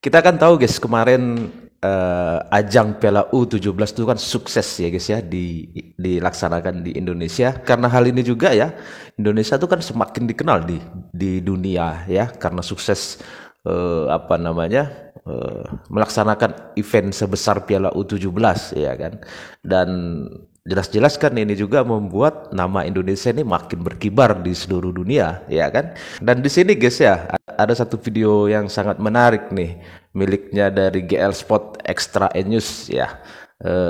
Kita kan tahu guys, kemarin ajang Piala U17 itu kan sukses ya guys ya, dilaksanakan di Indonesia. Karena hal ini juga ya, Indonesia itu kan semakin dikenal di dunia ya, karena sukses melaksanakan event sebesar Piala U17 ya kan. Dan jelas-jelas kan ini juga membuat nama Indonesia ini makin berkibar di seluruh dunia ya kan. Dan di sini guys ya, ada satu video yang sangat menarik nih, miliknya dari GL Sport Extra News ya.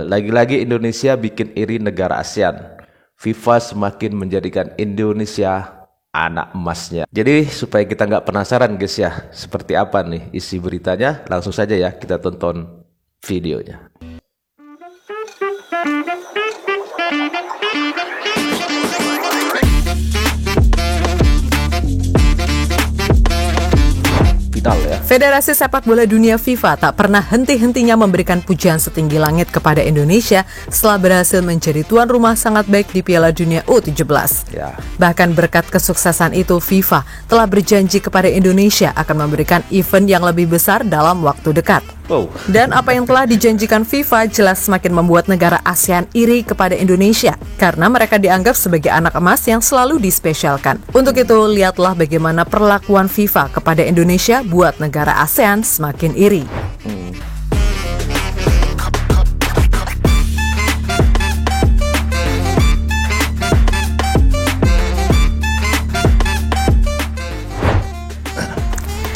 Lagi-lagi Indonesia bikin iri negara ASEAN. FIFA semakin menjadikan Indonesia anak emasnya. Jadi supaya kita nggak penasaran guys ya, seperti apa nih isi beritanya, langsung saja ya kita tonton videonya. Federasi Sepak Bola Dunia FIFA tak pernah henti-hentinya memberikan pujian setinggi langit kepada Indonesia setelah berhasil menjadi tuan rumah sangat baik di Piala Dunia U17. Ya. Bahkan berkat kesuksesan itu, FIFA telah berjanji kepada Indonesia akan memberikan event yang lebih besar dalam waktu dekat. Dan apa yang telah dijanjikan FIFA jelas semakin membuat negara ASEAN iri kepada Indonesia karena mereka dianggap sebagai anak emas yang selalu dispesialkan. Untuk itu, lihatlah bagaimana perlakuan FIFA kepada Indonesia buat negara ASEAN semakin iri.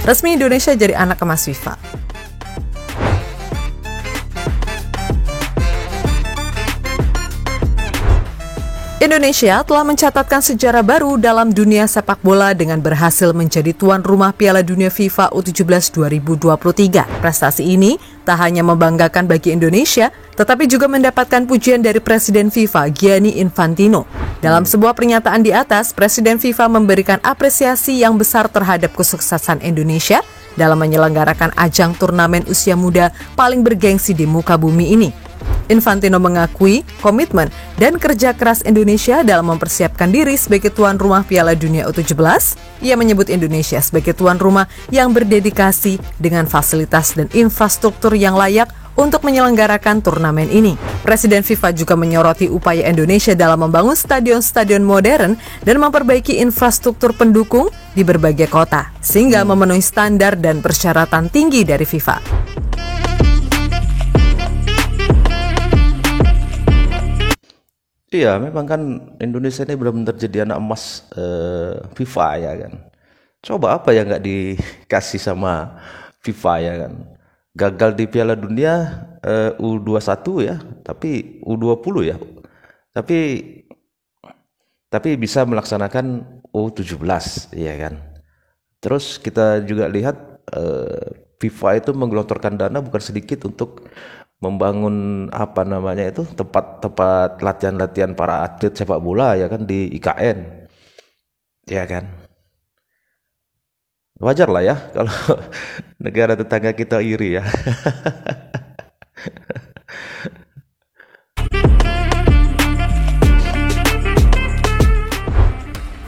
Resmi Indonesia jadi anak emas FIFA. Indonesia telah mencatatkan sejarah baru dalam dunia sepak bola dengan berhasil menjadi tuan rumah Piala Dunia FIFA U17 2023. Prestasi ini tak hanya membanggakan bagi Indonesia, tetapi juga mendapatkan pujian dari Presiden FIFA Gianni Infantino. Dalam sebuah pernyataan di atas, Presiden FIFA memberikan apresiasi yang besar terhadap kesuksesan Indonesia dalam menyelenggarakan ajang turnamen usia muda paling bergengsi di muka bumi ini. Infantino mengakui komitmen dan kerja keras Indonesia dalam mempersiapkan diri sebagai tuan rumah Piala Dunia U17. Ia menyebut Indonesia sebagai tuan rumah yang berdedikasi dengan fasilitas dan infrastruktur yang layak untuk menyelenggarakan turnamen ini. Presiden FIFA juga menyoroti upaya Indonesia dalam membangun stadion-stadion modern dan memperbaiki infrastruktur pendukung di berbagai kota, sehingga memenuhi standar dan persyaratan tinggi dari FIFA. Iya, memang kan Indonesia ini benar-benar jadi anak emas FIFA ya kan. Coba apa yang nggak dikasih sama FIFA ya kan. Gagal di Piala Dunia U21 ya, tapi U20 ya. Tapi bisa melaksanakan U17 ya kan. Terus kita juga lihat FIFA itu menggelontorkan dana bukan sedikit untuk membangun tempat latihan para atlet sepak bola ya kan di IKN ya kan. Wajar lah ya kalau negara tetangga kita iri ya.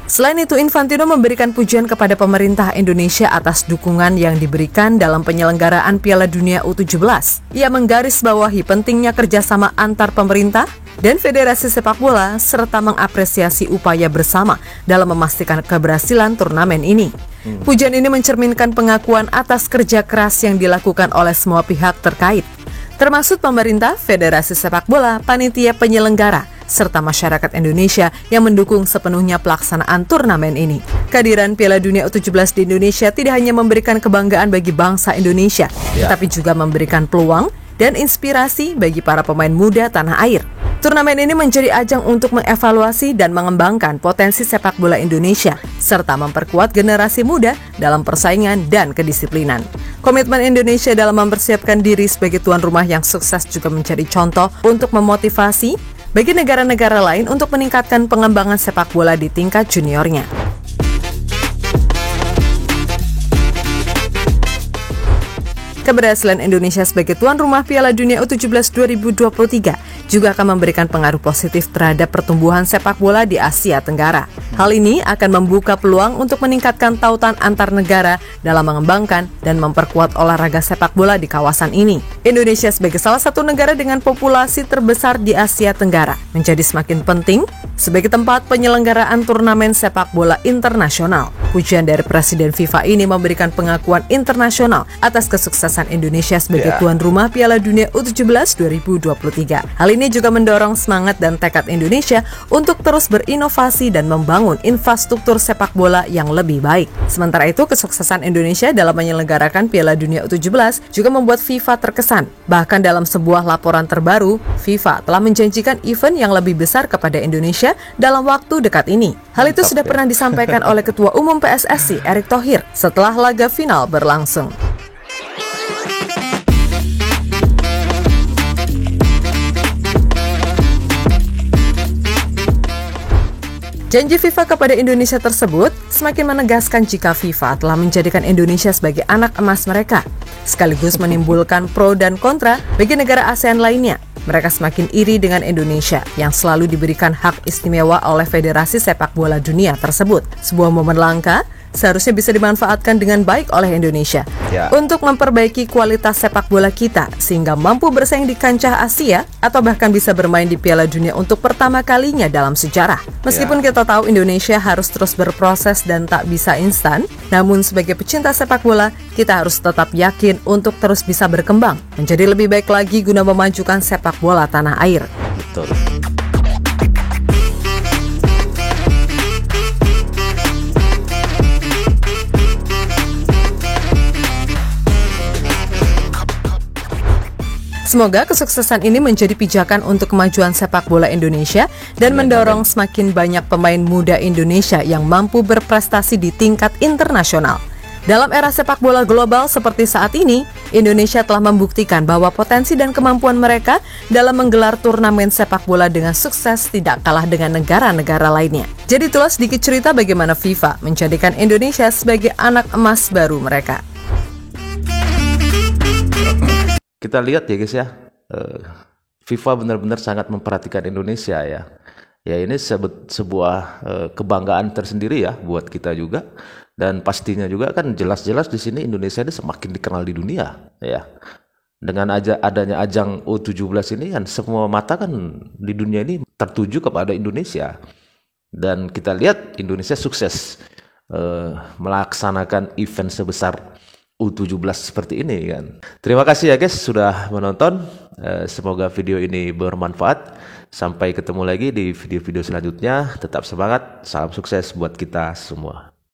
Selain itu, Infantino memberikan pujian kepada pemerintah Indonesia atas dukungan yang diberikan dalam penyelenggaraan Piala Dunia U17. Ia menggarisbawahi pentingnya kerjasama antar pemerintah dan federasi sepak bola serta mengapresiasi upaya bersama dalam memastikan keberhasilan turnamen ini. Pujian ini mencerminkan pengakuan atas kerja keras yang dilakukan oleh semua pihak terkait, termasuk pemerintah, federasi sepak bola, panitia penyelenggara, serta masyarakat Indonesia yang mendukung sepenuhnya pelaksanaan turnamen ini. Kehadiran Piala Dunia U17 di Indonesia tidak hanya memberikan kebanggaan bagi bangsa Indonesia, tetapi juga memberikan peluang dan inspirasi bagi para pemain muda tanah air. Turnamen ini menjadi ajang untuk mengevaluasi dan mengembangkan potensi sepak bola Indonesia, serta memperkuat generasi muda dalam persaingan dan kedisiplinan. Komitmen Indonesia dalam mempersiapkan diri sebagai tuan rumah yang sukses juga menjadi contoh untuk memotivasi bagi negara-negara lain untuk meningkatkan pengembangan sepak bola di tingkat juniornya. Keberhasilan Indonesia sebagai tuan rumah Piala Dunia U17 2023 juga akan memberikan pengaruh positif terhadap pertumbuhan sepak bola di Asia Tenggara. Hal ini akan membuka peluang untuk meningkatkan tautan antar negara dalam mengembangkan dan memperkuat olahraga sepak bola di kawasan ini. Indonesia sebagai salah satu negara dengan populasi terbesar di Asia Tenggara menjadi semakin penting sebagai tempat penyelenggaraan turnamen sepak bola internasional. Pujian dari Presiden FIFA ini memberikan pengakuan internasional atas kesuksesan Indonesia sebagai tuan rumah Piala Dunia U17 2023. Hal ini juga mendorong semangat dan tekad Indonesia untuk terus berinovasi dan membangun infrastruktur sepak bola yang lebih baik. Sementara itu, kesuksesan Indonesia dalam menyelenggarakan Piala Dunia U17 juga membuat FIFA terkesan. Bahkan dalam sebuah laporan terbaru, FIFA telah menjanjikan event yang lebih besar kepada Indonesia dalam waktu dekat ini. Hal itu sudah pernah disampaikan oleh Ketua Umum PSSI, Erick Thohir, setelah laga final berlangsung. Janji FIFA kepada Indonesia tersebut semakin menegaskan jika FIFA telah menjadikan Indonesia sebagai anak emas mereka, sekaligus menimbulkan pro dan kontra bagi negara ASEAN lainnya. Mereka semakin iri dengan Indonesia yang selalu diberikan hak istimewa oleh Federasi Sepak Bola Dunia tersebut. Sebuah momen langka seharusnya bisa dimanfaatkan dengan baik oleh Indonesia untuk memperbaiki kualitas sepak bola kita sehingga mampu bersaing di kancah Asia atau bahkan bisa bermain di Piala Dunia untuk pertama kalinya dalam sejarah. Meskipun kita tahu Indonesia harus terus berproses dan tak bisa instan, namun sebagai pecinta sepak bola, kita harus tetap yakin untuk terus bisa berkembang menjadi lebih baik lagi guna memajukan sepak bola tanah air. Betul. Semoga kesuksesan ini menjadi pijakan untuk kemajuan sepak bola Indonesia dan mendorong semakin banyak pemain muda Indonesia yang mampu berprestasi di tingkat internasional. Dalam era sepak bola global seperti saat ini, Indonesia telah membuktikan bahwa potensi dan kemampuan mereka dalam menggelar turnamen sepak bola dengan sukses tidak kalah dengan negara-negara lainnya. Jadi itulah sedikit cerita bagaimana FIFA menjadikan Indonesia sebagai anak emas baru mereka. Kita lihat ya guys ya, FIFA benar-benar sangat memperhatikan Indonesia ya. Ya ini sebuah kebanggaan tersendiri ya buat kita juga, dan pastinya juga kan jelas-jelas di sini Indonesia ini semakin dikenal di dunia ya. Dengan adanya ajang U17 ini kan semua mata kan di dunia ini tertuju kepada Indonesia, dan kita lihat Indonesia sukses melaksanakan event sebesar U17 seperti ini kan. Terima kasih ya guys sudah menonton. Semoga video ini bermanfaat. Sampai ketemu lagi di video-video selanjutnya. Tetap semangat. Salam sukses buat kita semua.